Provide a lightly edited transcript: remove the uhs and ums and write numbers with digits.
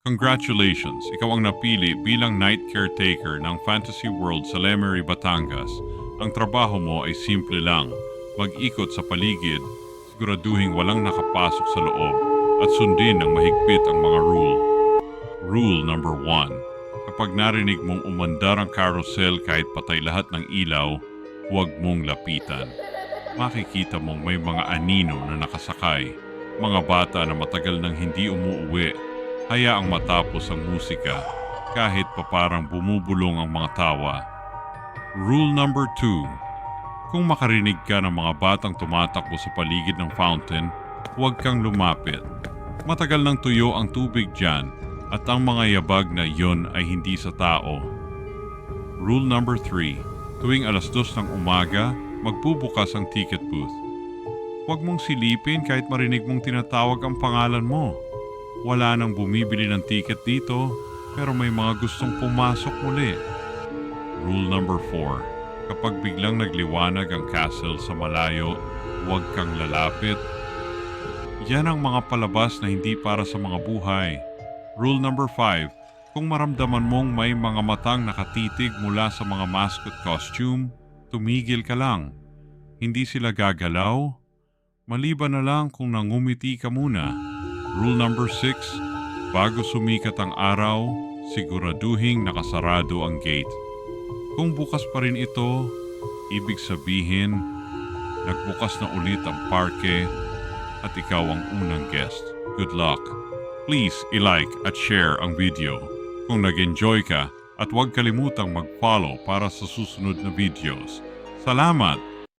Congratulations! Ikaw ang napili bilang night caretaker ng Fantasy World sa Lemery, Batangas. Ang trabaho mo ay simple lang. Mag-ikot sa paligid, siguraduhin walang nakapasok sa loob, at sundin ng mahigpit ang mga rule. Rule number 1. Kapag narinig mong umandar ang carousel kahit patay lahat ng ilaw, huwag mong lapitan. Makikita mong may mga anino na nakasakay, mga bata na matagal nang hindi umuuwi. Hayaang matapos ang musika kahit pa parang bumubulong ang mga tawa. Rule number 2. Kung makarinig ka ng mga batang tumatakbo sa paligid ng fountain, huwag kang lumapit. Matagal nang tuyo ang tubig dyan at ang mga yabag na yon ay hindi sa tao. Rule number 3. Tuwing 2:00 ng umaga, magbubukas ang ticket booth. Huwag mong silipin kahit marinig mong tinatawag ang pangalan mo. Wala nang bumibili ng ticket dito, pero may mga gustong pumasok muli. Rule number 4. Kapag biglang nagliwanag ang castle sa malayo, huwag kang lalapit. Yan ang mga palabas na hindi para sa mga buhay. Rule number 5. Kung maramdaman mong may mga matang nakatitig mula sa mga mascot costume, tumigil ka lang. Hindi sila gagalaw. Maliban na lang kung nangumiti ka muna. Rule number 6. Bago sumikat ang araw, siguraduhing nakasarado ang gate. Kung bukas pa rin ito, ibig sabihin, nagbukas na ulit ang parke at ikaw ang unang guest. Good luck! Please i-like at share ang video kung nag-enjoy ka at huwag kalimutang mag-follow para sa susunod na videos. Salamat!